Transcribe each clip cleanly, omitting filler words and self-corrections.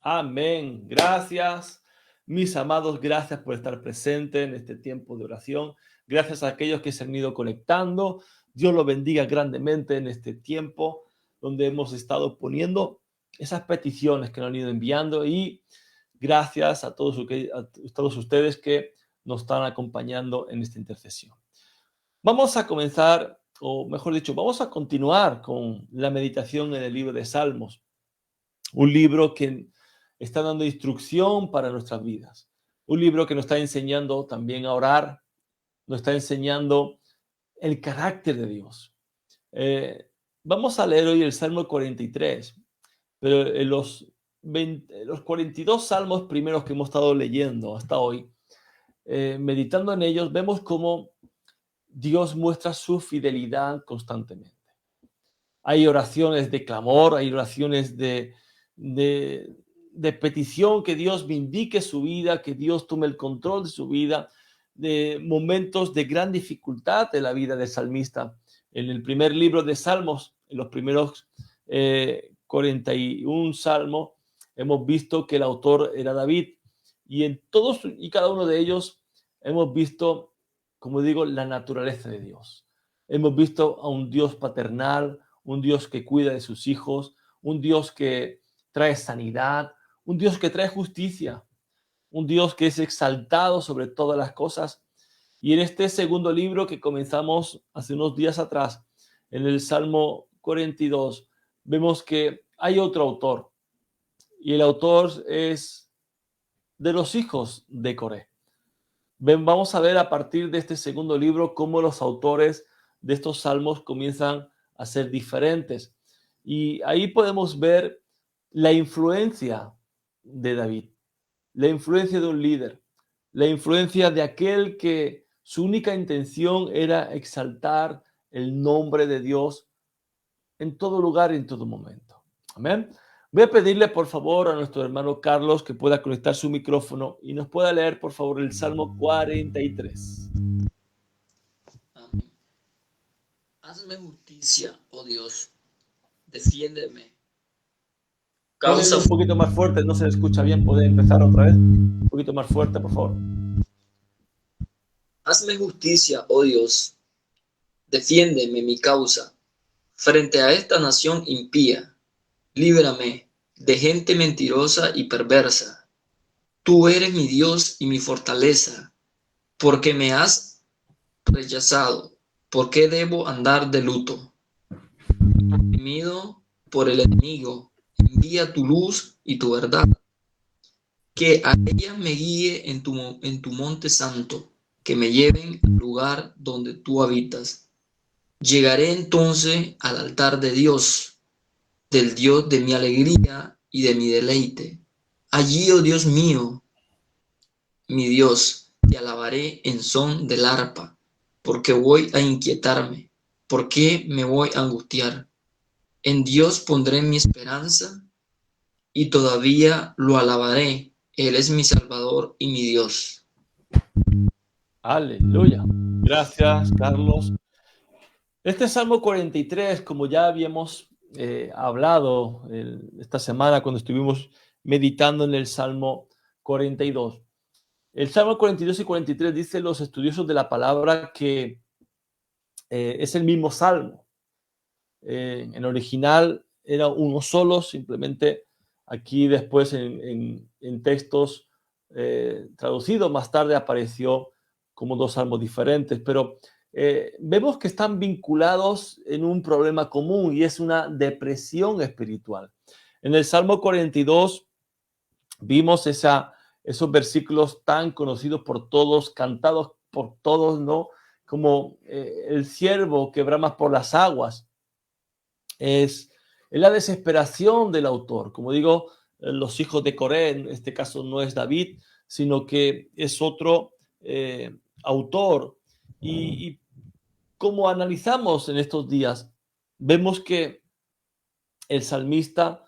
Amén. Gracias, mis amados, gracias por estar presentes en este tiempo de oración. Gracias a aquellos que se han ido conectando. Dios los bendiga grandemente en este tiempo donde hemos estado poniendo esas peticiones que nos han ido enviando, y gracias a todos ustedes que nos están acompañando en esta intercesión. Vamos a comenzar, o mejor dicho, vamos a continuar con la meditación en el libro de Salmos, un libro que está dando instrucción para nuestras vidas, un libro que nos está enseñando también a orar, nos está enseñando el carácter de Dios. Vamos a leer hoy el Salmo 43, pero en los 42 salmos primeros que hemos estado leyendo hasta hoy, meditando en ellos, vemos cómo Dios muestra su fidelidad constantemente. Hay oraciones de clamor, hay oraciones de petición, que Dios vindique su vida, que Dios tome el control de su vida, de momentos de gran dificultad de la vida del salmista. En el primer libro de Salmos, en los primeros 41 salmos, hemos visto que el autor era David, y en todos y cada uno de ellos hemos visto, como digo, la naturaleza de Dios. Hemos visto a un Dios paternal, un Dios que cuida de sus hijos, un Dios que trae sanidad, un Dios que trae justicia, un Dios que es exaltado sobre todas las cosas. Y en este segundo libro que comenzamos hace unos días atrás, en el Salmo 42, vemos que hay otro autor, y el autor es de los hijos de Coré. Vamos a ver a partir de este segundo libro cómo los autores de estos salmos comienzan a ser diferentes. Y ahí podemos ver la influencia de David, la influencia de un líder, la influencia de aquel que su única intención era exaltar el nombre de Dios en todo lugar y en todo momento. Amén. Voy a pedirle, por favor, a nuestro hermano Carlos que pueda conectar su micrófono y nos pueda leer, por favor, el Salmo 43. Amén. Hazme justicia, oh Dios, defiéndeme. Causa un poquito más fuerte, no se le escucha bien. ¿Puede empezar otra vez? Un poquito más fuerte, por favor. Hazme justicia, oh Dios, defiéndeme mi causa. Frente a esta nación impía, líbrame de gente mentirosa y perversa. Tú eres mi Dios y mi fortaleza. ¿Por qué me has rechazado? ¿Por qué debo andar de luto? Oprimido por el enemigo, envía tu luz y tu verdad. Que a ella me guíe en tu monte santo, que me lleven al lugar donde tú habitas. Llegaré entonces al altar de Dios, del Dios de mi alegría y de mi deleite. Allí, oh Dios mío, mi Dios, te alabaré en son del arpa, porque voy a inquietarme, porque me voy a angustiar. En Dios pondré mi esperanza y todavía lo alabaré. Él es mi Salvador y mi Dios. Aleluya. Gracias, Carlos. Este Salmo 43, como ya habíamos hablado esta semana cuando estuvimos meditando en el Salmo 42, el Salmo 42 y 43 dicen los estudiosos de la palabra que es el mismo Salmo. En el original era uno solo, simplemente aquí después en textos traducidos más tarde apareció como dos salmos diferentes, pero vemos que están vinculados en un problema común, y es una depresión espiritual. En el Salmo 42 vimos esos versículos tan conocidos por todos, cantados por todos, ¿no? Como el siervo que brama por las aguas. Es la desesperación del autor. Como digo, los hijos de Coré, en este caso no es David, sino que es otro autor. Y como analizamos en estos días, vemos que el salmista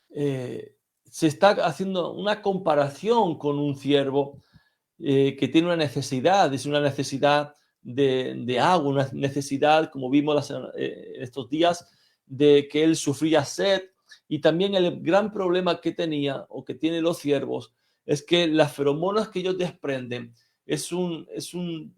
se está haciendo una comparación con un siervo que tiene una necesidad, es una necesidad de agua, una necesidad, como vimos estos días, de que él sufría sed, Y también el gran problema que tenía o que tienen los ciervos es que las feromonas que ellos desprenden es un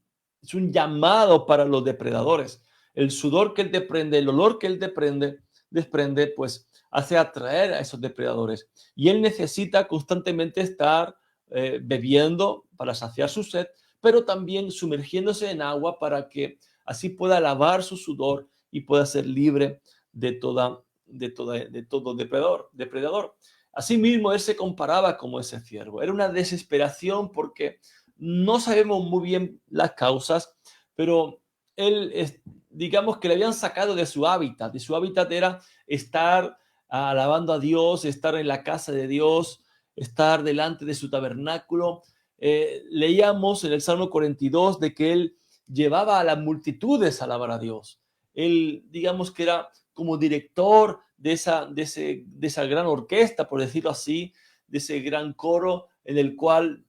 llamado para los depredadores. El sudor que él desprende, el olor que él desprende, pues hace atraer a esos depredadores. Y él necesita constantemente estar bebiendo para saciar su sed, pero también sumergiéndose en agua para que así pueda lavar su sudor y pueda ser libre de todo depredador. Asimismo, él se comparaba como ese ciervo. Era una desesperación porque no sabemos muy bien las causas, pero digamos que le habían sacado de su hábitat. Y su hábitat era estar alabando a Dios, estar en la casa de Dios, estar delante de su tabernáculo. Leíamos en el Salmo 42 de que él llevaba a las multitudes a alabar a Dios. Él, digamos que era como director de esa gran orquesta, por decirlo así, de ese gran coro en el cual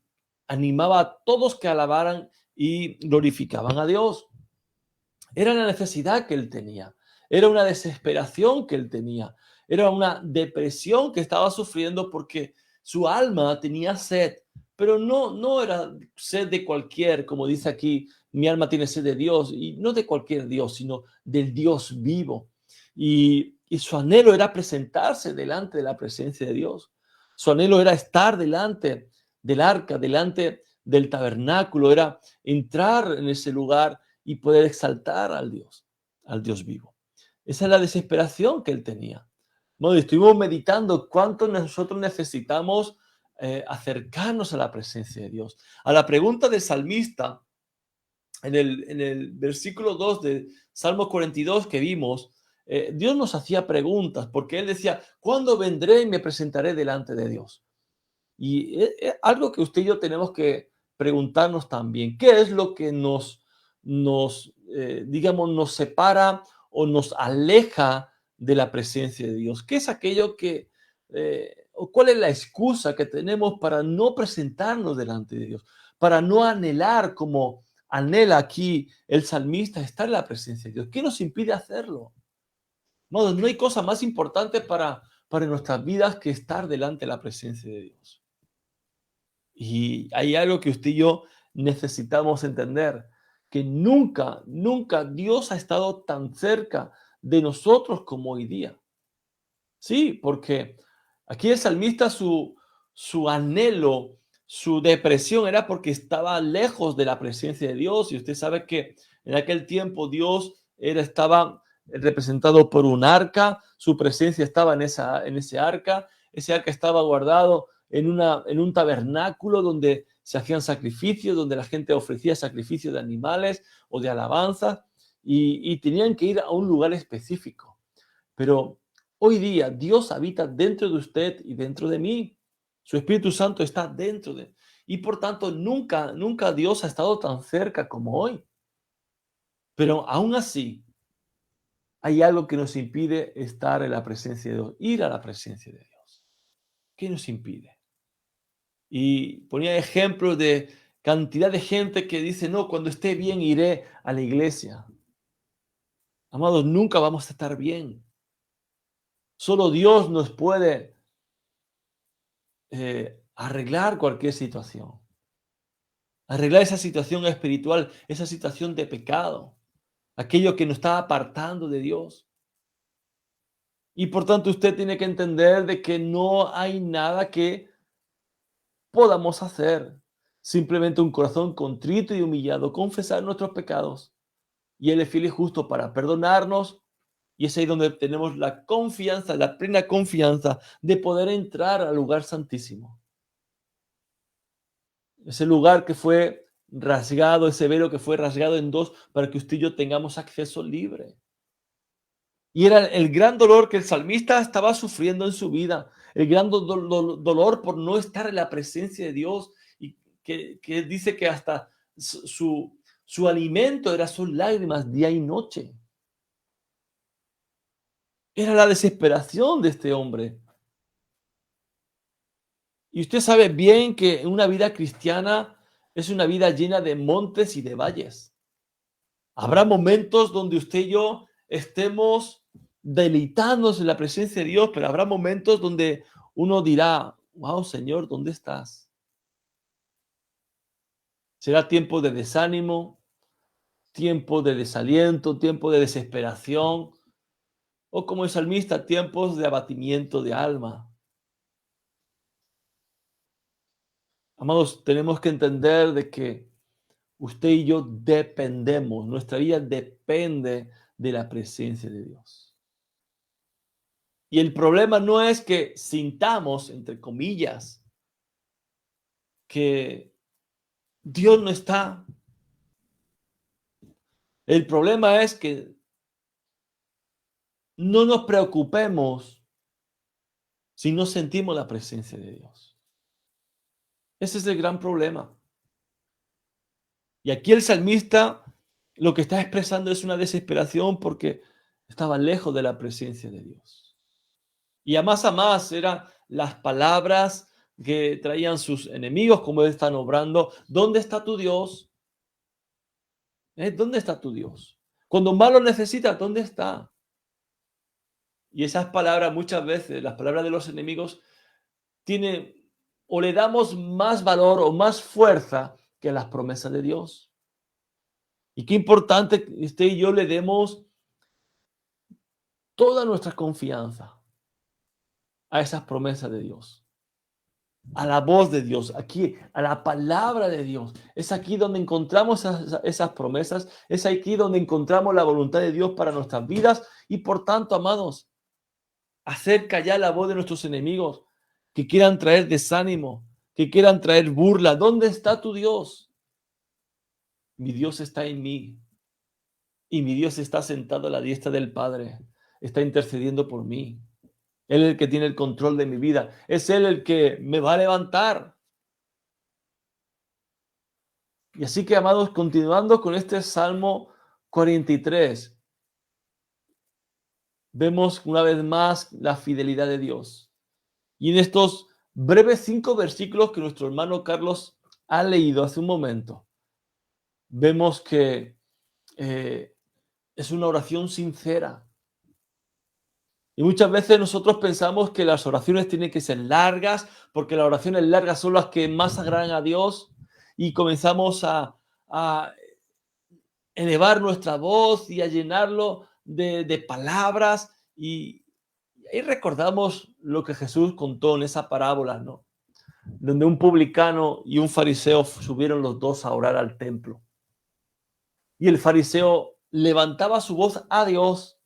animaba a todos que alabaran y glorificaban a Dios. Era la necesidad que él tenía, era una desesperación que él tenía, era una depresión que estaba sufriendo porque su alma tenía sed, pero no era sed de cualquier, como dice aquí, mi alma tiene sed de Dios, y no de cualquier Dios, sino del Dios vivo. Y su anhelo era presentarse delante de la presencia de Dios. Su anhelo era estar delante del arca, delante del tabernáculo, era entrar en ese lugar y poder exaltar al Dios vivo. Esa es la desesperación que él tenía. Bueno, estuvimos meditando cuánto nosotros necesitamos acercarnos a la presencia de Dios. A la pregunta del salmista, en el versículo 2 de Salmo 42 que vimos, Dios nos hacía preguntas, porque él decía, ¿cuándo vendré y me presentaré delante de Dios? Y es algo que usted y yo tenemos que preguntarnos también. ¿Qué es lo que digamos, nos separa o nos aleja de la presencia de Dios? ¿Qué es aquello o cuál es la excusa que tenemos para no presentarnos delante de Dios? Para no anhelar como anhela aquí el salmista estar en la presencia de Dios. ¿Qué nos impide hacerlo? No hay cosa más importante para nuestras vidas que estar delante de la presencia de Dios. Y hay algo que usted y yo necesitamos entender, que nunca, nunca Dios ha estado tan cerca de nosotros como hoy día. Sí, porque aquí el salmista, su anhelo, su depresión era porque estaba lejos de la presencia de Dios. Y usted sabe que en aquel tiempo Dios estaba representado por un arca, su presencia estaba en ese arca estaba guardado en un tabernáculo donde se hacían sacrificios, donde la gente ofrecía sacrificios de animales o de alabanza y tenían que ir a un lugar específico. Pero hoy día Dios habita dentro de usted y dentro de mí. Su Espíritu Santo está dentro de... Y por tanto, nunca, nunca Dios ha estado tan cerca como hoy. Pero aún así, hay algo que nos impide estar en la presencia de Dios, ir a la presencia de Dios. ¿Qué nos impide? Y ponía ejemplos de cantidad de gente que dice, no, cuando esté bien iré a la iglesia. Amados, nunca vamos a estar bien. Solo Dios nos puede arreglar cualquier situación. Arreglar esa situación espiritual, esa situación de pecado. Aquello que nos está apartando de Dios. Y por tanto usted tiene que entender de que no hay nada que podamos hacer. Simplemente un corazón contrito y humillado, confesar nuestros pecados. Y Él es fiel y justo para perdonarnos. Y es ahí donde tenemos la confianza, la plena confianza de poder entrar al lugar santísimo. Ese lugar que fue rasgado, ese velo que fue rasgado en dos para que usted y yo tengamos acceso libre. Y era el gran dolor que el salmista estaba sufriendo en su vida, el gran dolor por no estar en la presencia de Dios y que dice que hasta su alimento era sus lágrimas día y noche. Era la desesperación de este hombre. Y usted sabe bien que una vida cristiana es una vida llena de montes y de valles. Habrá momentos donde usted y yo estemos deleitándose en la presencia de Dios, pero habrá momentos donde uno dirá, wow, Señor, ¿dónde estás? Será tiempo de desánimo, tiempo de desaliento, tiempo de desesperación, o como el salmista, tiempos de abatimiento de alma. Amados, tenemos que entender de que usted y yo dependemos, nuestra vida depende de la presencia de Dios. Y el problema no es que sintamos, entre comillas, que Dios no está. El problema es que no nos preocupemos si no sentimos la presencia de Dios. Ese es el gran problema. Y aquí el salmista lo que está expresando es una desesperación porque estaba lejos de la presencia de Dios. Y a más eran las palabras que traían sus enemigos, como están obrando. ¿Dónde está tu Dios? ¿Dónde está tu Dios? Cuando más lo necesitas, ¿dónde está? Y esas palabras muchas veces, las palabras de los enemigos, tienen o le damos más valor o más fuerza que las promesas de Dios. Y qué importante que usted y yo le demos toda nuestra confianza a esas promesas de Dios, a la voz de Dios, aquí, a la palabra de Dios. Es aquí donde encontramos esas promesas, es aquí donde encontramos la voluntad de Dios para nuestras vidas y por tanto, amados, hacer callar la voz de nuestros enemigos que quieran traer desánimo, que quieran traer burla. ¿Dónde está tu Dios? Mi Dios está en mí y mi Dios está sentado a la diestra del Padre, está intercediendo por mí. Él es el que tiene el control de mi vida. Es Él el que me va a levantar. Y así que, amados, continuando con este Salmo 43, vemos una vez más la fidelidad de Dios. Y en estos breves 5 versículos que nuestro hermano Carlos ha leído hace un momento, vemos que es una oración sincera. Y muchas veces nosotros pensamos que las oraciones tienen que ser largas, porque las oraciones largas son las que más agradan a Dios, y comenzamos a elevar nuestra voz y a llenarlo de palabras. Y ahí recordamos lo que Jesús contó en esa parábola, ¿no? Donde un publicano y un fariseo subieron los dos a orar al templo. Y el fariseo levantaba su voz a Dios.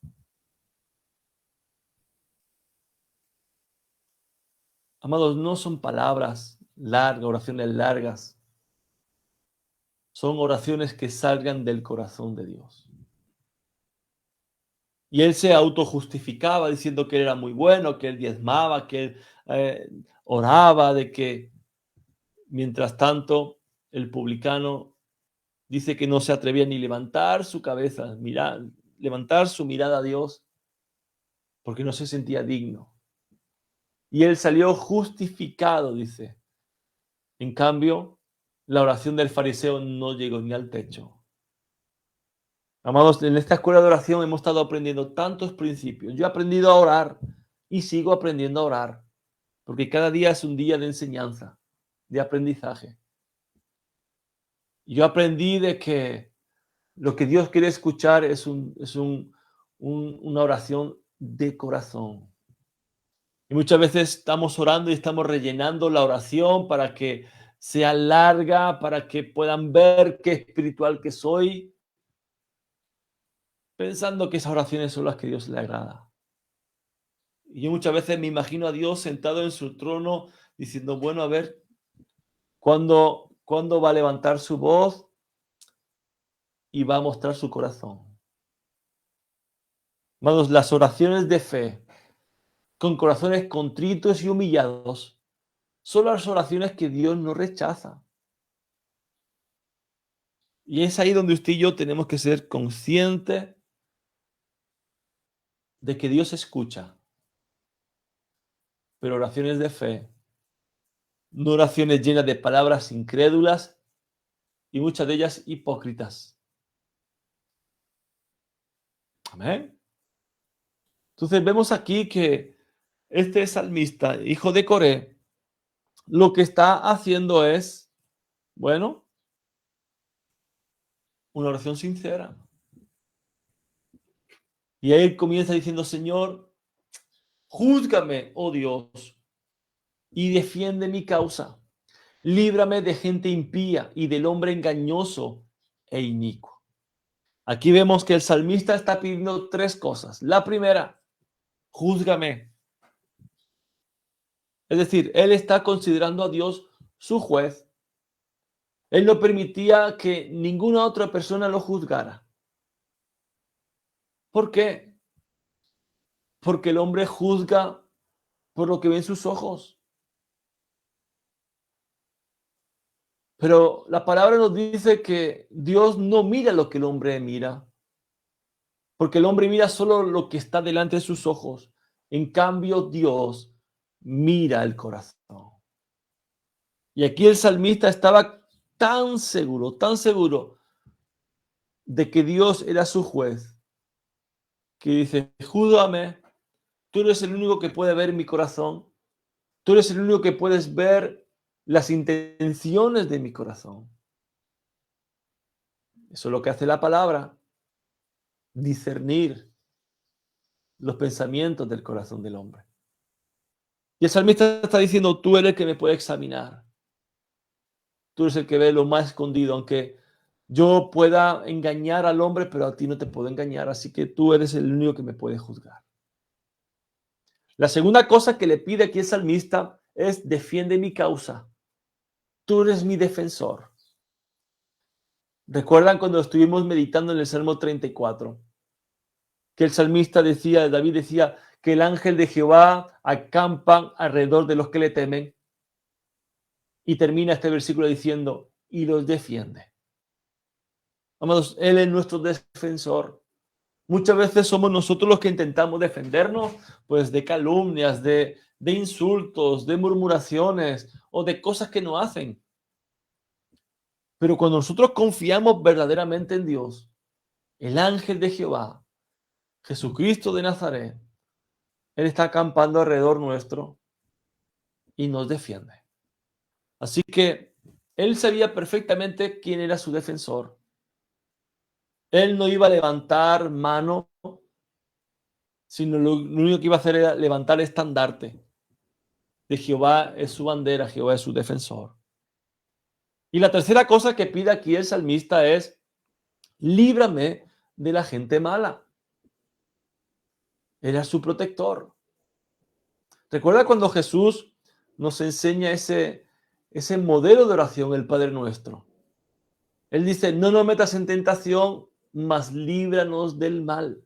Amados, no son palabras largas, oraciones largas. Son oraciones que salgan del corazón de Dios. Y él se autojustificaba diciendo que él era muy bueno, que él diezmaba, que él oraba, de que mientras tanto el publicano dice que no se atrevía ni levantar su cabeza, levantar su mirada a Dios, porque no se sentía digno. Y él salió justificado, dice. En cambio, la oración del fariseo no llegó ni al techo. Amados, en esta escuela de oración hemos estado aprendiendo tantos principios. Yo he aprendido a orar y sigo aprendiendo a orar, porque cada día es un día de enseñanza, de aprendizaje. Yo aprendí de que lo que Dios quiere escuchar es una oración de corazón. Y muchas veces estamos orando y estamos rellenando la oración para que sea larga, para que puedan ver qué espiritual que soy, pensando que esas oraciones son las que a Dios le agrada. Y yo muchas veces me imagino a Dios sentado en su trono diciendo, bueno, a ver, ¿cuándo va a levantar su voz y va a mostrar su corazón? Hermanos, las oraciones de fe con corazones contritos y humillados son las oraciones que Dios no rechaza. Y es ahí donde usted y yo tenemos que ser conscientes de que Dios escucha, pero oraciones de fe, no oraciones llenas de palabras incrédulas y muchas de ellas hipócritas. Amén. Entonces vemos aquí que este salmista, hijo de Coré, lo que está haciendo es, bueno, una oración sincera. Y ahí él comienza diciendo, Señor, júzgame, oh Dios, y defiende mi causa. Líbrame de gente impía y del hombre engañoso e inicuo. Aquí vemos que el salmista está pidiendo tres cosas. La primera, júzgame. Es decir, él está considerando a Dios su juez. Él no permitía que ninguna otra persona lo juzgara. ¿Por qué? Porque el hombre juzga por lo que ven sus ojos. Pero la palabra nos dice que Dios no mira lo que el hombre mira, porque el hombre mira solo lo que está delante de sus ojos. En cambio, Dios mira el corazón. Y aquí el salmista estaba tan seguro de que Dios era su juez, que dice, júzgame, tú eres el único que puede ver mi corazón, tú eres el único que puedes ver las intenciones de mi corazón. Eso es lo que hace la palabra, discernir los pensamientos del corazón del hombre. Y el salmista está diciendo, tú eres el que me puede examinar. Tú eres el que ve lo más escondido, aunque yo pueda engañar al hombre, pero a ti no te puedo engañar, así que tú eres el único que me puede juzgar. La segunda cosa que le pide aquí el salmista es, defiende mi causa. Tú eres mi defensor. ¿Recuerdan cuando estuvimos meditando en el Salmo 34? Que el salmista decía, David decía, que el ángel de Jehová acampa alrededor de los que le temen. Y termina este versículo diciendo, y los defiende. Amados, Él es nuestro defensor. Muchas veces somos nosotros los que intentamos defendernos, pues, de calumnias, de insultos, de murmuraciones o de cosas que no hacen. Pero cuando nosotros confiamos verdaderamente en Dios, el ángel de Jehová, Jesucristo de Nazaret, Él está acampando alrededor nuestro y nos defiende. Así que Él sabía perfectamente quién era su defensor. Él no iba a levantar mano, sino lo único que iba a hacer era levantar el estandarte de Jehová es su bandera, Jehová es su defensor. Y la tercera cosa que pide aquí el salmista es, líbrame de la gente mala. Era su protector. ¿Recuerda cuando Jesús nos enseña ese modelo de oración, el Padre Nuestro? Él dice, no nos metas en tentación, mas líbranos del mal.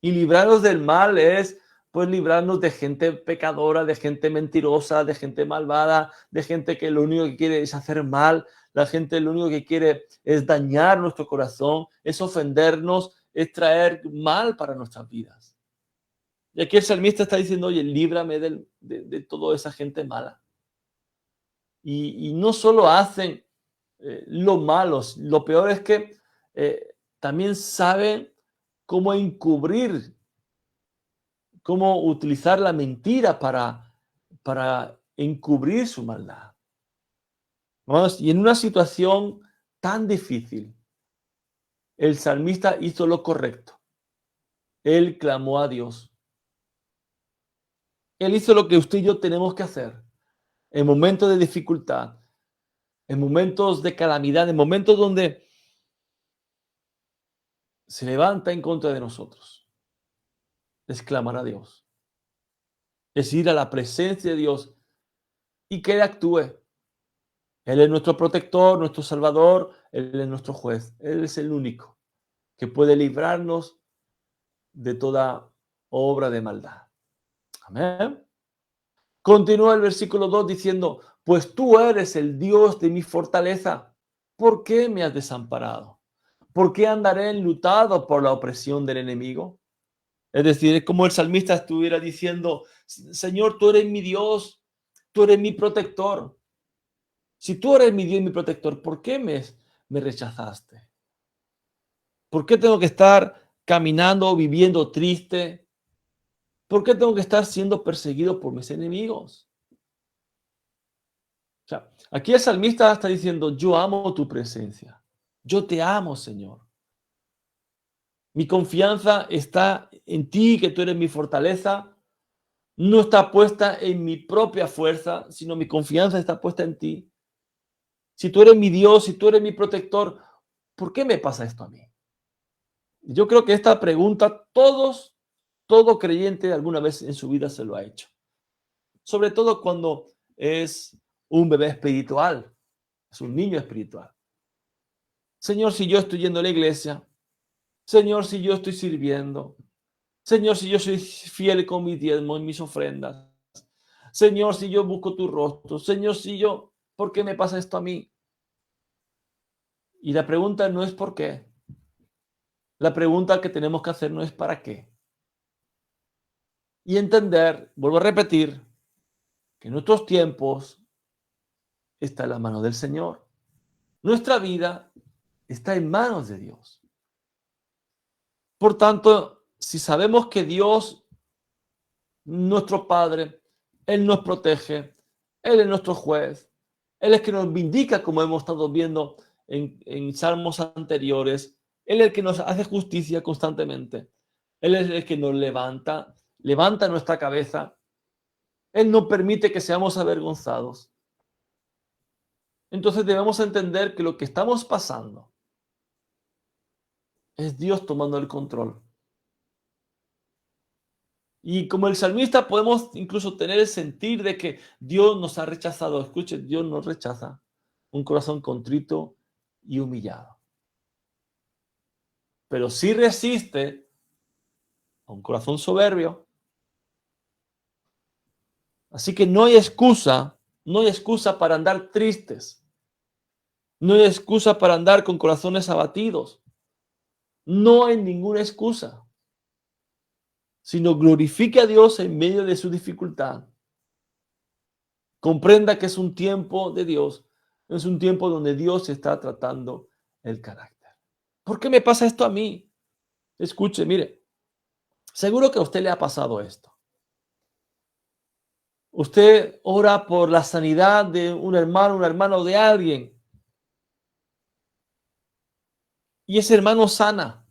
Y librarnos del mal es, pues, librarnos de gente pecadora, de gente mentirosa, de gente malvada, de gente que lo único que quiere es hacer mal. La gente lo único que quiere es dañar nuestro corazón, es ofendernos, es traer mal para nuestras vidas. Y aquí el salmista está diciendo, oye, líbrame de toda esa gente mala. Y no solo hacen lo malos, lo peor es que también saben cómo encubrir, cómo utilizar la mentira para encubrir su maldad. ¿Vamos? Y en una situación tan difícil, el salmista hizo lo correcto. Él clamó a Dios. Él hizo lo que usted y yo tenemos que hacer en momentos de dificultad, en momentos de calamidad, en momentos donde se levanta en contra de nosotros. Es clamar a Dios. Es ir a la presencia de Dios y que Él actúe. Él es nuestro protector, nuestro salvador, Él es nuestro juez. Él es el único que puede librarnos de toda obra de maldad. Amén. Continúa el versículo 2 diciendo, pues tú eres el Dios de mi fortaleza. ¿Por qué me has desamparado? ¿Por qué andaré enlutado por la opresión del enemigo? Es decir, es como el salmista estuviera diciendo, Señor, tú eres mi Dios, tú eres mi protector. Si tú eres mi Dios y mi protector, ¿por qué me rechazaste? ¿Por qué tengo que estar caminando, viviendo triste? ¿Por qué tengo que estar siendo perseguido por mis enemigos? O sea, aquí el salmista está diciendo, yo amo tu presencia. Yo te amo, Señor. Mi confianza está en ti, que tú eres mi fortaleza. No está puesta en mi propia fuerza, sino mi confianza está puesta en ti. Si tú eres mi Dios, si tú eres mi protector, ¿por qué me pasa esto a mí? Yo creo que esta pregunta todo creyente alguna vez en su vida se lo ha hecho. Sobre todo cuando es un bebé espiritual, es un niño espiritual. Señor, si yo estoy yendo a la iglesia, Señor, si yo estoy sirviendo, Señor, si yo soy fiel con mis diezmos y mis ofrendas, Señor, si yo busco tu rostro, Señor, si yo, ¿por qué me pasa esto a mí? Y la pregunta no es por qué. La pregunta que tenemos que hacer no es para qué. Y entender, vuelvo a repetir, que en nuestros tiempos está en la mano del Señor. Nuestra vida está en manos de Dios. Por tanto, si sabemos que Dios, nuestro Padre, Él nos protege, Él es nuestro juez, Él es que nos vindica, como hemos estado viendo en salmos anteriores, Él es el que nos hace justicia constantemente, Él es el que nos levanta nuestra cabeza, Él no permite que seamos avergonzados. Entonces debemos entender que lo que estamos pasando es Dios tomando el control. Y como el salmista podemos incluso tener el sentir de que Dios nos ha rechazado. Escuche, Dios nos rechaza un corazón contrito y humillado. Pero sí resiste a un corazón soberbio. Así que no hay excusa para andar tristes. No hay excusa para andar con corazones abatidos. No hay ninguna excusa. Sino glorifique a Dios en medio de su dificultad. Comprenda que es un tiempo de Dios, es un tiempo donde Dios está tratando el carácter. ¿Por qué me pasa esto a mí? Escuche, mire, seguro que a usted le ha pasado esto. Usted ora por la sanidad de un hermano de alguien, y ese hermano sana,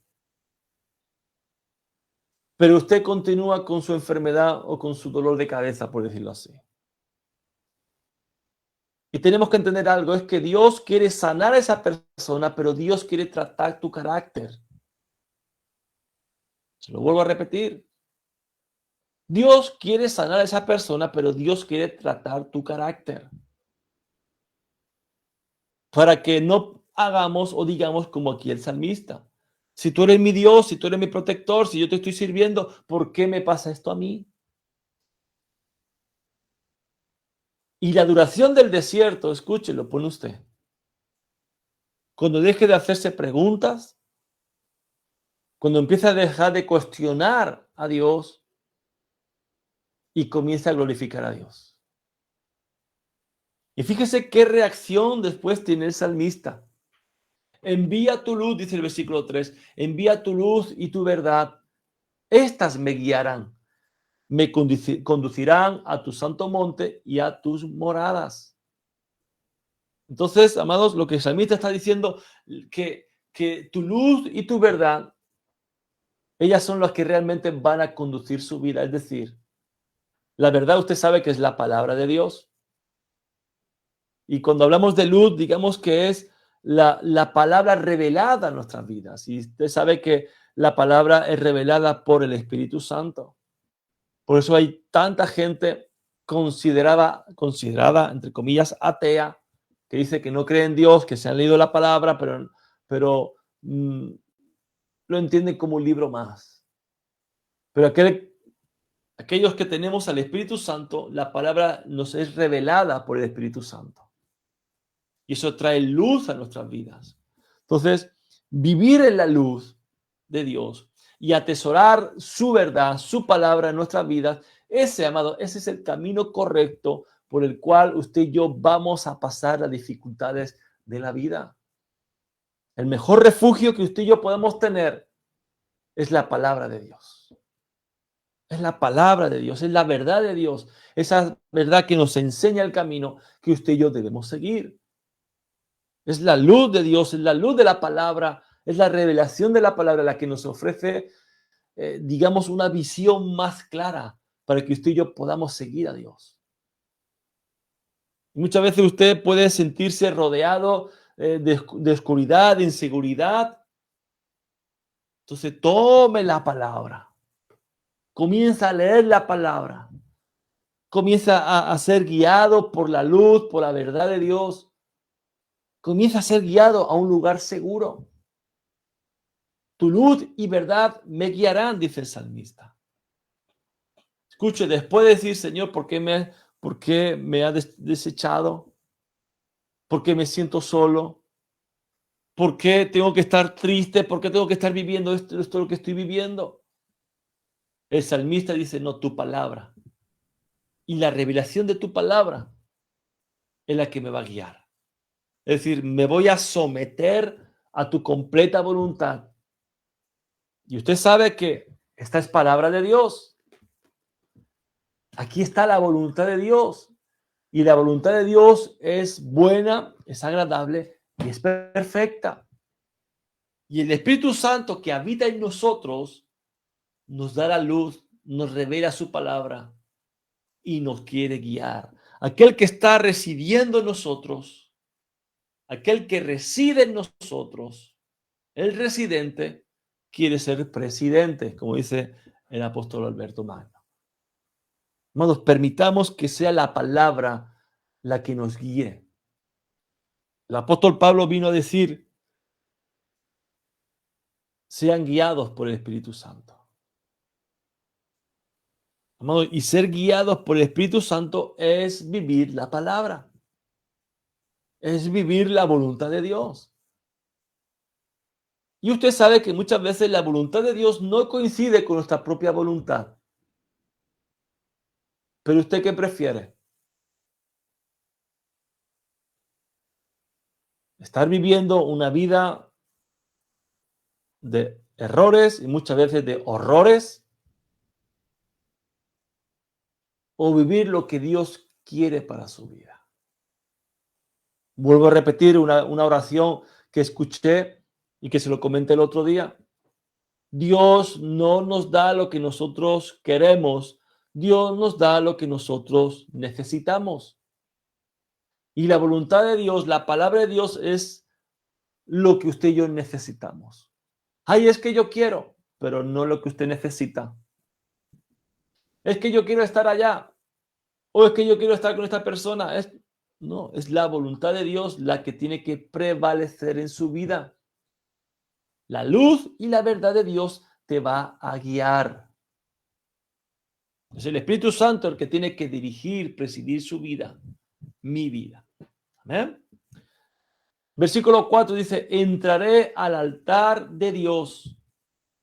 pero usted continúa con su enfermedad o con su dolor de cabeza, por decirlo así. Y tenemos que entender algo, es que Dios quiere sanar a esa persona, pero Dios quiere tratar tu carácter. Se lo vuelvo a repetir. Dios quiere sanar a esa persona, pero Dios quiere tratar tu carácter. Para que no hagamos o digamos como aquí el salmista. Si tú eres mi Dios, si tú eres mi protector, si yo te estoy sirviendo, ¿por qué me pasa esto a mí? Y la duración del desierto, escúchelo, pone usted. Cuando deje de hacerse preguntas, cuando empiece a dejar de cuestionar a Dios y comienza a glorificar a Dios. Y fíjese qué reacción después tiene el salmista. Envía tu luz, dice el versículo 3, envía tu luz y tu verdad. Estas me guiarán, me conducirán a tu santo monte y a tus moradas. Entonces, amados, lo que el salmista está diciendo, que tu luz y tu verdad, ellas son las que realmente van a conducir su vida. Es decir, la verdad usted sabe que es la palabra de Dios. Y cuando hablamos de luz, digamos que es la palabra revelada en nuestras vidas. Y usted sabe que la palabra es revelada por el Espíritu Santo. Por eso hay tanta gente considerada, entre comillas, atea, que dice que no cree en Dios, que se han leído la palabra, pero lo entienden como un libro más. Pero aquellos que tenemos al Espíritu Santo, la palabra nos es revelada por el Espíritu Santo. Y eso trae luz a nuestras vidas. Entonces, vivir en la luz de Dios y atesorar su verdad, su palabra en nuestras vidas, ese es el camino correcto por el cual usted y yo vamos a pasar las dificultades de la vida. El mejor refugio que usted y yo podemos tener es la palabra de Dios. Es la palabra de Dios, es la verdad de Dios. Esa verdad que nos enseña el camino que usted y yo debemos seguir. Es la luz de Dios, es la luz de la palabra, es la revelación de la palabra la que nos ofrece, digamos, una visión más clara para que usted y yo podamos seguir a Dios. Muchas veces usted puede sentirse rodeado de oscuridad, de inseguridad. Entonces tome la palabra, comienza a leer la palabra, comienza a ser guiado por la luz, por la verdad de Dios. Comienza a ser guiado a un lugar seguro. Tu luz y verdad me guiarán, dice el salmista. Escuche, después de decir, Señor, por qué me ha desechado? ¿Por qué me siento solo? ¿Por qué tengo que estar triste? ¿Por qué tengo que estar viviendo esto es lo que estoy viviendo? El salmista dice, no, tu palabra. Y la revelación de tu palabra es la que me va a guiar. Es decir, me voy a someter a tu completa voluntad. Y usted sabe que esta es palabra de Dios. Aquí está la voluntad de Dios. Y la voluntad de Dios es buena, es agradable y es perfecta. Y el Espíritu Santo que habita en nosotros nos da la luz, nos revela su palabra y nos quiere guiar. Aquel que está residiendo en nosotros, aquel que reside en nosotros, el residente quiere ser presidente, como dice el apóstol Alberto Magno. Hermanos, permitamos que sea la palabra la que nos guíe. El apóstol Pablo vino a decir, sean guiados por el Espíritu Santo. Hermanos, y ser guiados por el Espíritu Santo es vivir la palabra. Es vivir la voluntad de Dios. Y usted sabe que muchas veces la voluntad de Dios no coincide con nuestra propia voluntad. Pero ¿usted qué prefiere? ¿Estar viviendo una vida de errores y muchas veces de horrores? ¿O vivir lo que Dios quiere para su vida? Vuelvo a repetir una oración que escuché y que se lo comenté el otro día. Dios no nos da lo que nosotros queremos, Dios nos da lo que nosotros necesitamos. Y la voluntad de Dios, la palabra de Dios es lo que usted y yo necesitamos. Ay, es que yo quiero, pero no lo que usted necesita. Es que yo quiero estar allá, o es que yo quiero estar con esta persona. No, es la voluntad de Dios la que tiene que prevalecer en su vida. La luz y la verdad de Dios te va a guiar. Es el Espíritu Santo el que tiene que dirigir, presidir su vida, mi vida. Amén. Versículo 4 dice, entraré al altar de Dios,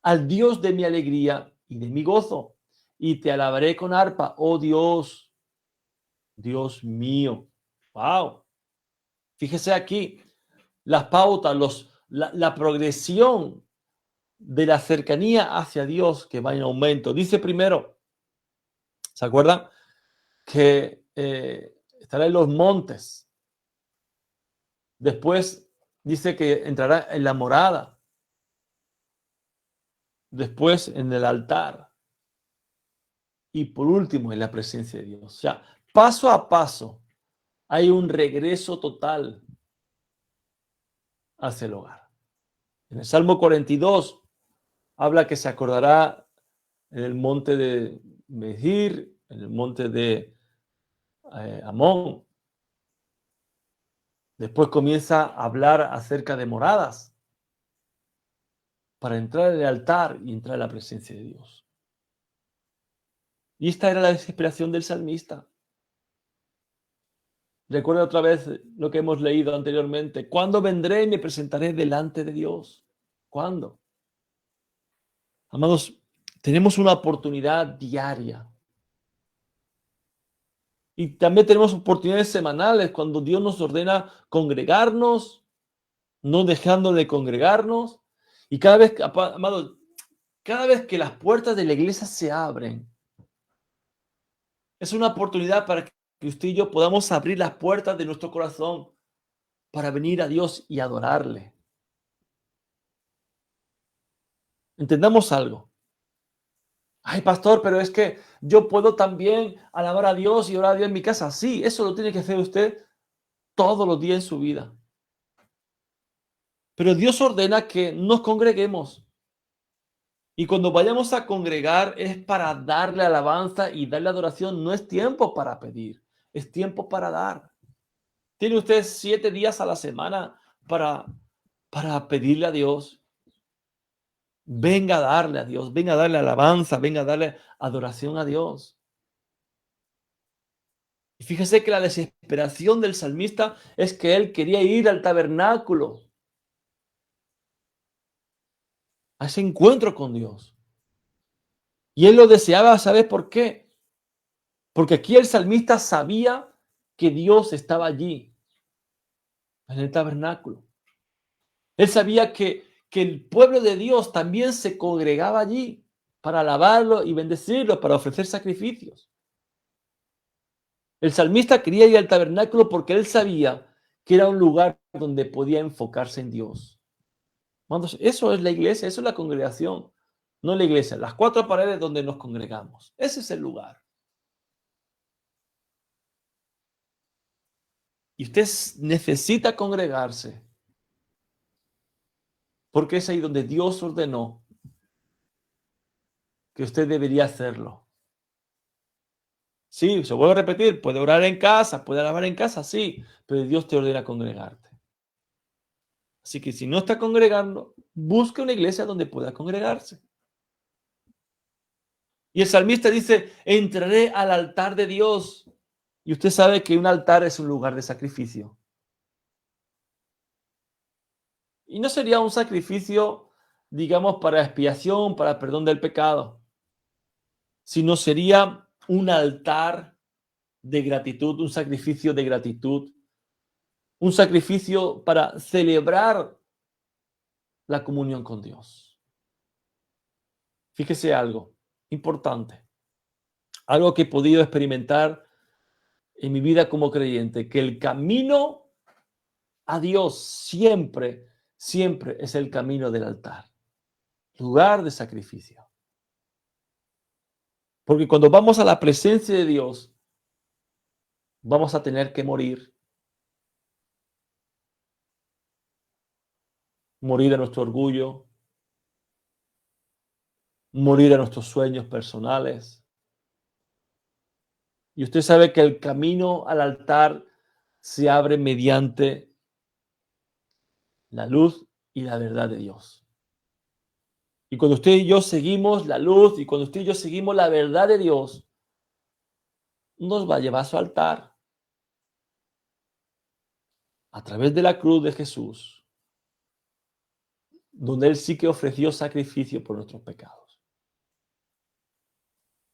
al Dios de mi alegría y de mi gozo, y te alabaré con arpa, oh Dios, Dios mío. Wow. Fíjese aquí las pautas, la progresión de la cercanía hacia Dios que va en aumento. Dice primero, ¿se acuerdan? Que estará en los montes. Después dice que entrará en la morada. Después en el altar. Y por último en la presencia de Dios. O sea, paso a paso hay un regreso total hacia el hogar. En el Salmo 42 habla que se acordará en el monte de Mehir, en el monte de Amón. Después comienza a hablar acerca de moradas para entrar en el altar y entrar en la presencia de Dios. Y esta era la desesperación del salmista. Recuerda otra vez lo que hemos leído anteriormente. ¿Cuándo vendré y me presentaré delante de Dios? ¿Cuándo? Amados, tenemos una oportunidad diaria. Y también tenemos oportunidades semanales cuando Dios nos ordena congregarnos, no dejando de congregarnos. Y cada vez, amados, cada vez que las puertas de la iglesia se abren, Es una oportunidad para que usted y yo podamos abrir las puertas de nuestro corazón para venir a Dios y adorarle. Entendamos algo. Ay, pastor, pero es que yo puedo también alabar a Dios y orar a Dios en mi casa. Sí, eso lo tiene que hacer usted todos los días en su vida. Pero Dios ordena que nos congreguemos. Y cuando vayamos a congregar es para darle alabanza y darle adoración. No es tiempo para pedir, es tiempo para dar. Tiene usted 7 días a la semana para, para pedirle a Dios. Venga a darle a Dios, venga a darle alabanza, venga a darle adoración a Dios. Y fíjese que la desesperación del salmista es que él quería ir al tabernáculo, a ese encuentro con Dios. Y él lo deseaba, ¿sabes por qué? Porque aquí el salmista sabía que Dios estaba allí, en el tabernáculo. Él sabía que el pueblo de Dios también se congregaba allí para alabarlo y bendecirlo, para ofrecer sacrificios. El salmista quería ir al tabernáculo porque él sabía que era un lugar donde podía enfocarse en Dios. Eso es la iglesia, eso es la congregación, no la iglesia, las 4 paredes donde nos congregamos. Ese es el lugar. Y usted necesita congregarse porque es ahí donde Dios ordenó que usted debería hacerlo. Sí, se vuelve a repetir, puede orar en casa, puede alabar en casa, sí, pero Dios te ordena congregarte. Así que si no está congregando, busque una iglesia donde pueda congregarse. Y el salmista dice, entraré al altar de Dios. Y usted sabe que un altar es un lugar de sacrificio. Y no sería un sacrificio, digamos, para expiación, para perdón del pecado, sino sería un altar de gratitud, un sacrificio de gratitud, un sacrificio para celebrar la comunión con Dios. Fíjese algo importante, algo que he podido experimentar en mi vida como creyente, que el camino a Dios siempre, siempre es el camino del altar, lugar de sacrificio. Porque cuando vamos a la presencia de Dios, vamos a tener que morir. Morir a nuestro orgullo, morir a nuestros sueños personales. Y usted sabe que el camino al altar se abre mediante la luz y la verdad de Dios. Y cuando usted y yo seguimos la luz y cuando usted y yo seguimos la verdad de Dios, nos va a llevar a su altar a través de la cruz de Jesús, donde Él sí que ofreció sacrificio por nuestros pecados.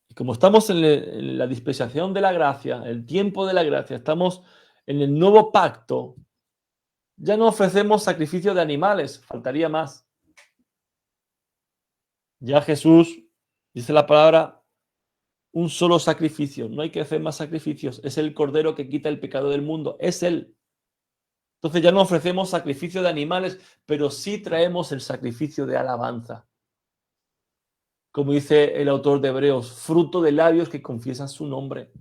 Y como estamos en la dispensación de la gracia, el tiempo de la gracia, estamos en el nuevo pacto, ya no ofrecemos sacrificio de animales, faltaría más. Ya Jesús, dice la palabra, un solo sacrificio, no hay que hacer más sacrificios, es el Cordero que quita el pecado del mundo, es Él. Entonces ya no ofrecemos sacrificio de animales, pero sí traemos el sacrificio de alabanza. Como dice el autor de Hebreos, fruto de labios que confiesan su nombre.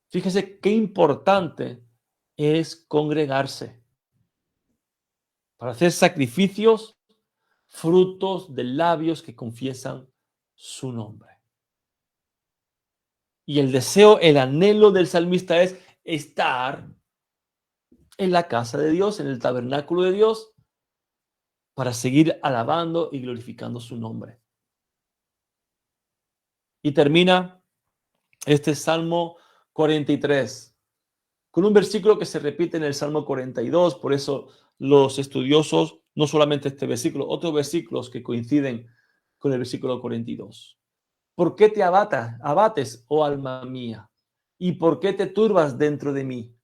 Fíjese qué importante es congregarse para hacer sacrificios, frutos de labios que confiesan su nombre. Y el deseo, el anhelo del salmista es estar en la casa de Dios, en el tabernáculo de Dios, para seguir alabando y glorificando su nombre. Y termina este Salmo 43 con un versículo que se repite en el Salmo 42, por eso los estudiosos, no solamente este versículo, otros versículos que coinciden con el versículo 42. ¿Por qué te abates, oh alma mía? ¿Y por qué te turbas dentro de mí?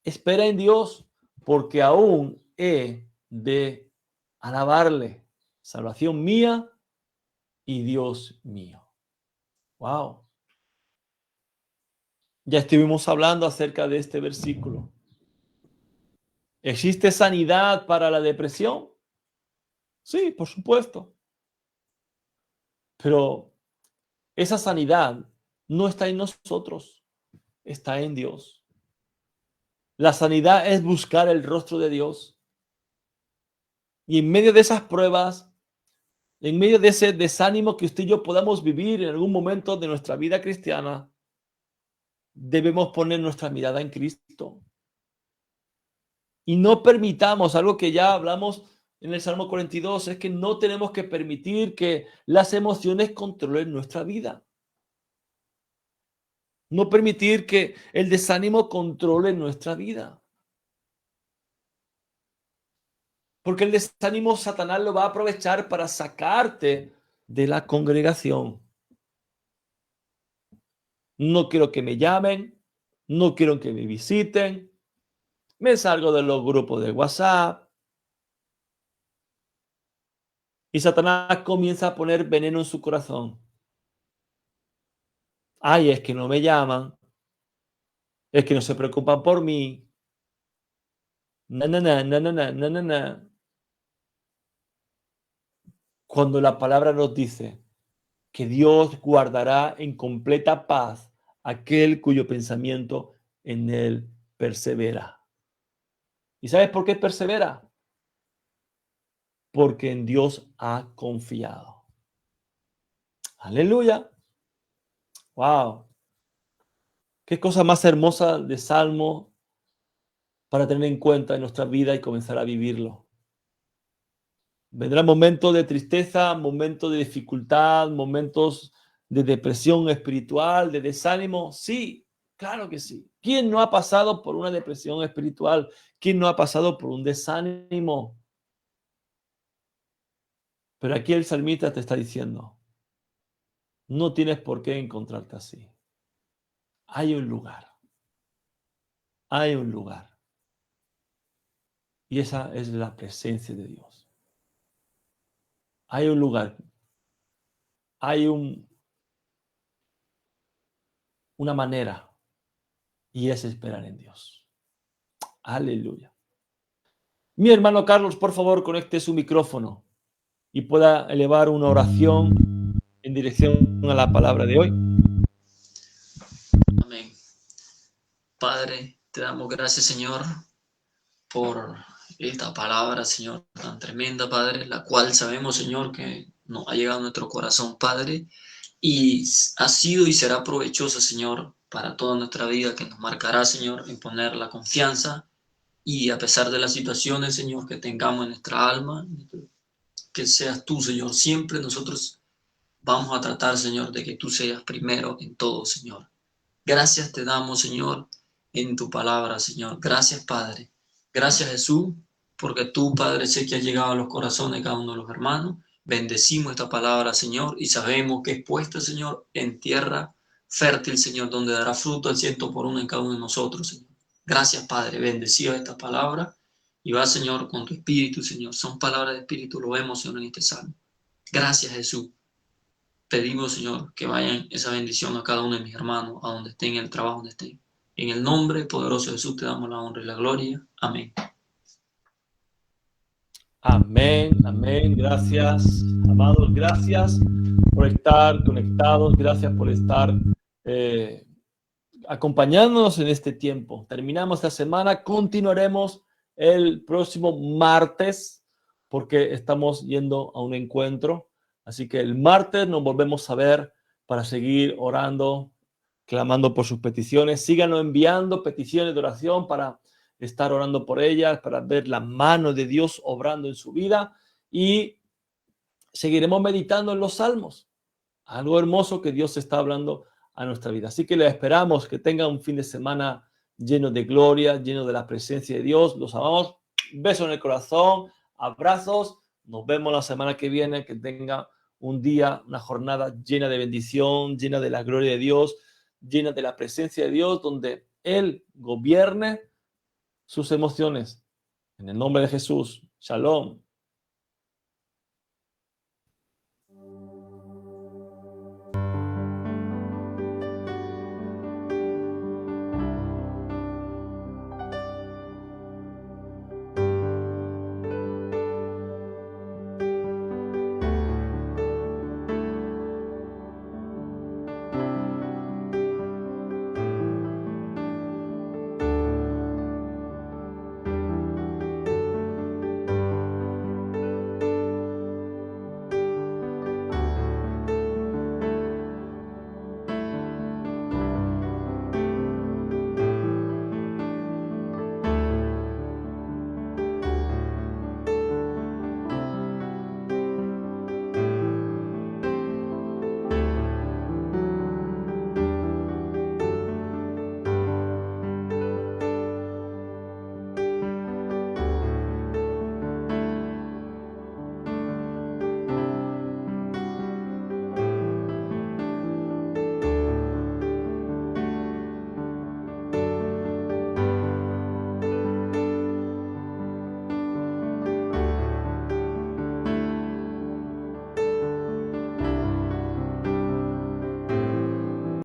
Espera en Dios, porque aún he de alabarle, salvación mía y Dios mío. Wow. Ya estuvimos hablando acerca de este versículo. ¿Existe sanidad para la depresión? Sí, por supuesto. Pero esa sanidad no está en nosotros, está en Dios. La sanidad es buscar el rostro de Dios. Y en medio de esas pruebas, en medio de ese desánimo que usted y yo podamos vivir en algún momento de nuestra vida cristiana, debemos poner nuestra mirada en Cristo. Y no permitamos, algo que ya hablamos en el Salmo 42, es que no tenemos que permitir que las emociones controlen nuestra vida. No permitir que el desánimo controle nuestra vida. Porque el desánimo Satanás lo va a aprovechar para sacarte de la congregación. No quiero que me llamen, no quiero que me visiten, me salgo de los grupos de WhatsApp. Y Satanás comienza a poner veneno en su corazón. Ay, es que no me llaman, es que no se preocupan por mí. Na, na, na, na, na, na, na, na, na. Cuando la palabra nos dice que Dios guardará en completa paz aquel cuyo pensamiento en él persevera. ¿Y sabes por qué persevera? Porque en Dios ha confiado. Aleluya. Wow. Qué cosa más hermosa de Salmo para tener en cuenta en nuestra vida y comenzar a vivirlo. Vendrán momentos de tristeza, momentos de dificultad, momentos de depresión espiritual, de desánimo. Sí, claro que sí. ¿Quién no ha pasado por una depresión espiritual? ¿Quién no ha pasado por un desánimo? Pero aquí el salmista te está diciendo, no tienes por qué encontrarte así. Hay un lugar. Hay un lugar. Y esa es la presencia de Dios. Hay un lugar. Hay una manera. Y es esperar en Dios. Aleluya. Mi hermano Carlos, por favor, conecte su micrófono y pueda elevar una oración en dirección a la palabra de hoy. Amén. Padre, te damos gracias, Señor, por esta palabra, Señor, tan tremenda, Padre, la cual sabemos, Señor, que nos ha llegado a nuestro corazón, Padre, y ha sido y será provechosa, Señor, para toda nuestra vida, que nos marcará, Señor, en poner la confianza y a pesar de las situaciones, Señor, que tengamos en nuestra alma, que seas tú, Señor, siempre nosotros vamos a tratar, Señor, de que tú seas primero en todo, Señor. Gracias te damos, Señor, en tu palabra, Señor. Gracias, Padre. Gracias, Jesús, porque tú, Padre, sé que has llegado a los corazones de cada uno de los hermanos. Bendecimos esta palabra, Señor, y sabemos que es puesta, Señor, en tierra fértil, Señor, donde dará fruto al 100 por 1 en cada uno de nosotros, Señor. Gracias, Padre. Bendecida esta palabra y va, Señor, con tu espíritu, Señor. Son palabras de espíritu, lo vemos, Señor, en este salmo. Gracias, Jesús. Pedimos, Señor, que vayan esa bendición a cada uno de mis hermanos, a donde estén, en el trabajo donde estén. En el nombre poderoso de Jesús te damos la honra y la gloria. Amén. Amén, amén. Gracias, amados. Gracias por estar conectados. Gracias por estar acompañándonos en este tiempo. Terminamos esta semana. Continuaremos el próximo martes porque estamos yendo a un encuentro. Así que el martes nos volvemos a ver para seguir orando, clamando por sus peticiones. Síganos enviando peticiones de oración para estar orando por ellas, para ver la mano de Dios obrando en su vida y seguiremos meditando en los salmos. Algo hermoso que Dios está hablando a nuestra vida. Así que les esperamos que tengan un fin de semana lleno de gloria, lleno de la presencia de Dios. Los amamos. Besos en el corazón, abrazos. Nos vemos la semana que viene. Que tengan un día, una jornada llena de bendición, llena de la gloria de Dios, llena de la presencia de Dios, donde Él gobierne sus emociones. En el nombre de Jesús. Shalom.